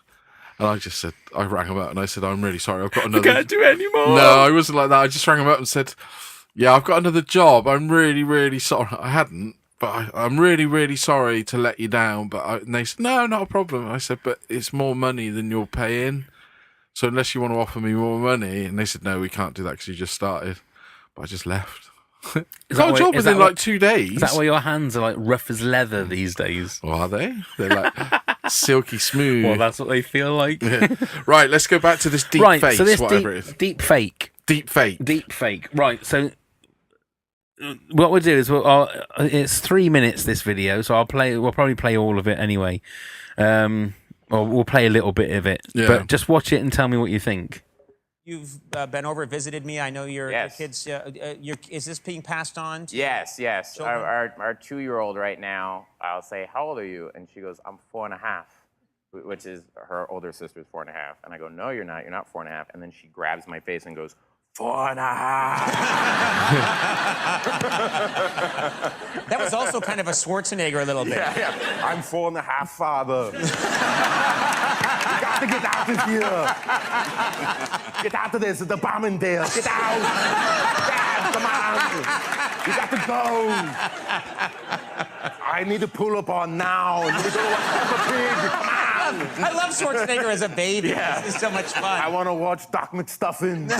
And I just said, I rang him up and I said, "I'm really sorry, I've got another..." I can't do it anymore. No, I wasn't like that. I just rang him up and said, "Yeah, I've got another job. I'm really, really sorry." I hadn't, but I'm really, really sorry to let you down. And they said, "No, not a problem." I said, "But it's more money than you're paying. So unless you want to offer me more money..." And they said, "No, we can't do that because you just started." But I just left. Got a job within like 2 days. Is that why your hands are like rough as leather these days? Well, are they? They're like silky smooth. Well, that's what they feel like. Yeah. Right, let's go back to this deep face, so this whatever it is. Deep fake. Deep fake. Deep fake. Right, so what we'll do is it's 3 minutes, this video, so we'll probably play all of it anyway. Or we'll play a little bit of it. Yeah. But just watch it and tell me what you think. You've been over, visited me. I know your kids. Is this being passed on? Yes. Children? Our 2-year-old right now, I'll say, "How old are you?" And she goes, "I'm 4.5." which is her older sister is 4.5. And I go, no, you're not. You're not 4.5. And then she grabs my face and goes, 4.5. That was also kind of a Schwarzenegger a little bit. Yeah. I'm 4.5, father. You got to get out of here. Get out of this. It's a bomb in there. Get out. Dad, come on. You got to go. I need to pull up on now. You need to go watch Peppa Pig. Come on. I love Schwarzenegger as a baby. Yeah. This is so much fun. I want to watch Doc McStuffin.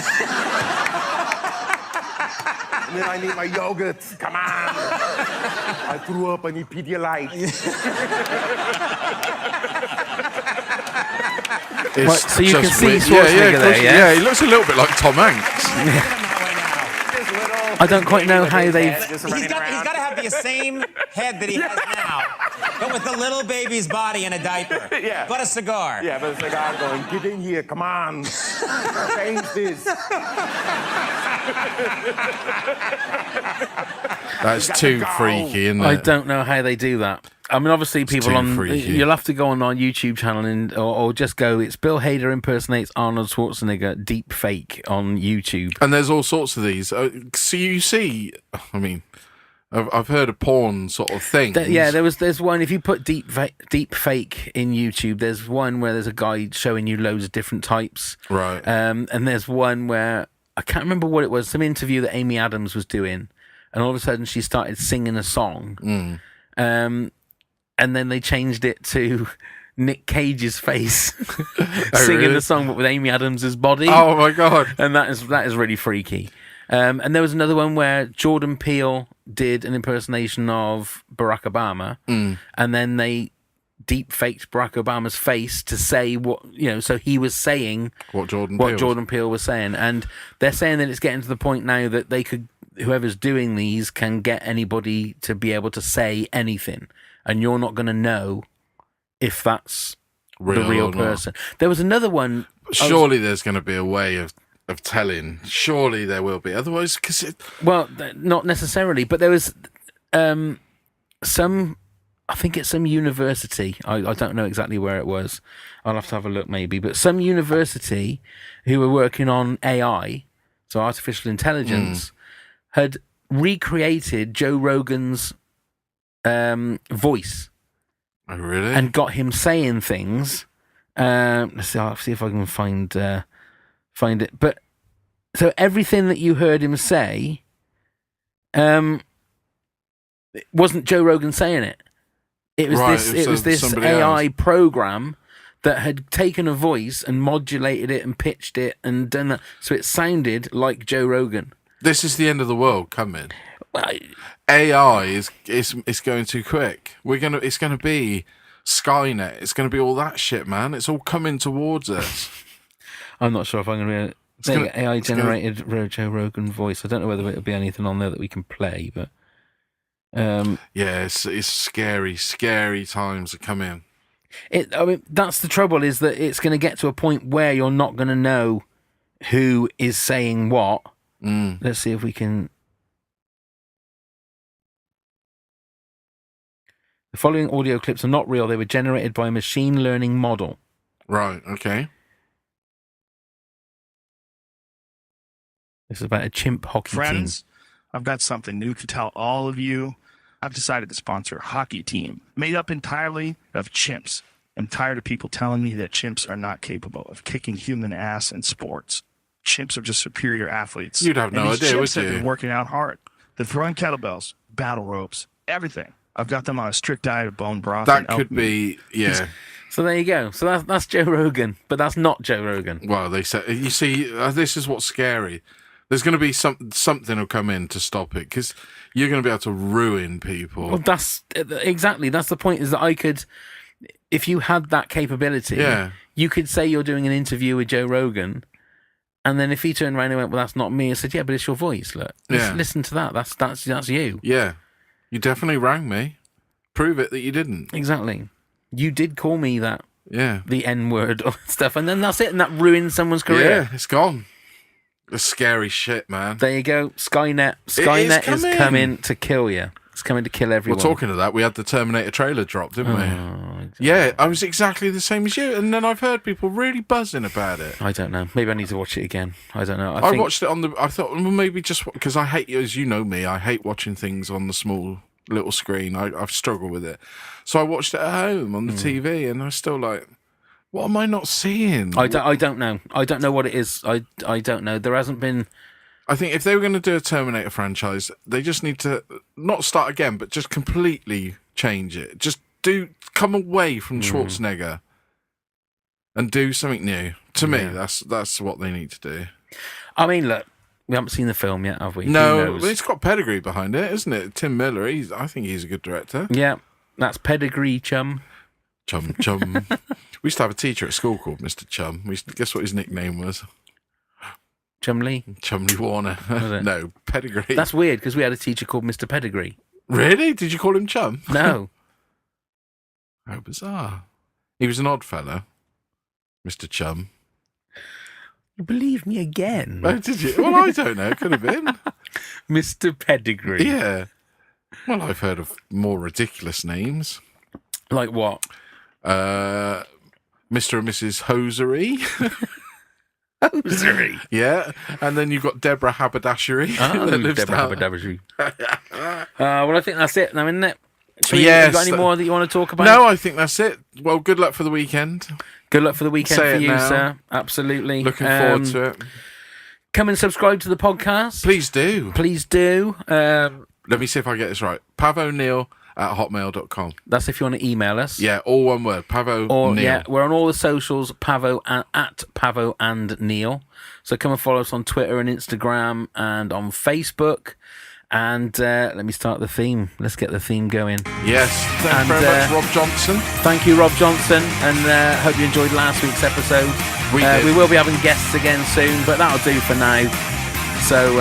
And then I need my yogurt. Come on. I threw up. I need Pedialyte. So you can see Schwarzenegger there, yeah? Yeah, he looks a little bit like Tom Hanks. I don't quite know how they've... He's got to have the same head that he has now, but with the little baby's body in a diaper. Yeah. But a cigar. Yeah, but a cigar going, get in here, come on. Change this. That's too freaky, isn't it? I don't know how they do that. I mean, obviously, people too on... freaky. You'll have to go on our YouTube channel or just go, it's Bill Hader impersonates Arnold Schwarzenegger deep fake on YouTube. And there's all sorts of these. So you see, I mean, I've heard of porn sort of things. There's one, if you put deep fake in YouTube, there's one where there's a guy showing you loads of different types. Right. And there's one where, I can't remember what it was, some interview that Amy Adams was doing, and all of a sudden she started singing a song. And then they changed it to Nick Cage's face singing the song, but with Amy Adams' body. Oh my god! And that is really freaky. And there was another one where Jordan Peele did an impersonation of Barack Obama, and then they deep faked Barack Obama's face to say what, so he was saying what Jordan Peele was saying, and they're saying that it's getting to the point now that whoever's doing these can get anybody to be able to say anything. And you're not going to know if that's the real person. There was another one. Surely there's going to be a way of telling. Surely there will be. Otherwise, because well, not necessarily. But there was some. I think it's some university. I don't know exactly where it was. I'll have to have a look maybe. But some university who were working on AI, so artificial intelligence, had recreated Joe Rogan's voice. Oh, really? And got him saying things. Let's see. I'll see if I can find it. But so everything that you heard him say, it wasn't Joe Rogan saying it. It was this AI program that had taken a voice and modulated it and pitched it and done that, so it sounded like Joe Rogan. This is the end of the world coming. AI is going too quick. It's gonna be Skynet. It's gonna be all that shit, man. It's all coming towards us. I'm not sure if I'm gonna be AI generated Joe Rogan voice. I don't know whether it'll be anything on there that we can play, but it's scary times are coming. I mean, that's the trouble, is that it's going to get to a point where you're not going to know who is saying what. Let's see if we can. The following audio clips are not real. They were generated by a machine learning model. Right, okay. This is about a chimp hockey Friends, team. I've got something new to tell all of you. I've decided to sponsor a hockey team made up entirely of chimps. I'm tired of people telling me that chimps are not capable of kicking human ass in sports. Chimps are just superior athletes. You'd have no idea, would chimps have you? been working out hard. They're throwing kettlebells, battle ropes, everything. I've got them on a strict diet of bone broth. That could be, yeah. So there you go. So that's Joe Rogan, but that's not Joe Rogan. Well, they say, you see, this is what's scary. There's going to be something will come in to stop it, because you're going to be able to ruin people. Well, that's exactly. That's the point, is that I could, if you had that capability, you could say you're doing an interview with Joe Rogan, and then if he turned around and went, well, that's not me, I said, yeah, but it's your voice, look. Listen to that. That's you. Yeah. You definitely rang me. Prove it that you didn't. Exactly. You did call me that. Yeah. The N-word or stuff, and then that's it, and that ruins someone's career. Yeah, it's gone. It's scary shit, man. There you go. Skynet is coming to kill you. It's coming to kill everyone. Well, talking of that, we had the Terminator trailer drop, didn't we? Exactly. Yeah, I was exactly the same as you, and then I've heard people really buzzing about it. I don't know. Maybe I need to watch it again. I don't know. I watched it I thought, well, maybe just because I hate, as you know me, I hate watching things on the small little screen. I've struggled with it. So I watched it at home on the TV, and I was still like, what am I not seeing? I don't know. I don't know what it is. I don't know. There hasn't been... I think if they were going to do a Terminator franchise, they just need to not start again, but just completely change it. Just come away from Schwarzenegger and do something new. To me, that's what they need to do. I mean, look, we haven't seen the film yet, have we? No, but it's got pedigree behind it, isn't it? Tim Miller, I think he's a good director. Yeah, that's pedigree, chum. Chum. We used to have a teacher at school called Mr. Chum. Guess what his nickname was? Chumley? Chumley Warner. No, Pedigree. That's weird because we had a teacher called Mr. Pedigree. Really? Did you call him Chum? No. How bizarre. He was an odd fellow, Mr. Chum. You believe me again? Oh, did you? Well, I don't know. Could have been. Mr. Pedigree. Yeah. Well, I've heard of more ridiculous names. Like what? Mr. and Mrs. Hosiery. Hosiery. Yeah. And then you've got Deborah Haberdashery. Deborah Haberdashery. Well, I think that's it now, isn't it? Have you got any more that you want to talk about? No, I think that's it. Well, good luck for the weekend. Good luck for the weekend Say for it you, now. sir. Absolutely. Looking forward to it. Come and subscribe to the podcast. Please do. Please do. Let me see if I get this right. pavoneil@hotmail.com. That's if you want to email us. Yeah, all one word. Pavo Or Neil. yeah, we're on all the socials, Pavo at Pavo and Neil. So come and follow us on Twitter and Instagram and on Facebook. And let me start the theme. Let's get the theme going. Yes, thanks very much, Rob Johnson. Thank you, Rob Johnson, and hope you enjoyed last week's episode. We did. We will be having guests again soon, but that'll do for now. So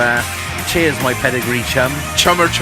cheers, my pedigree chum. Chummers.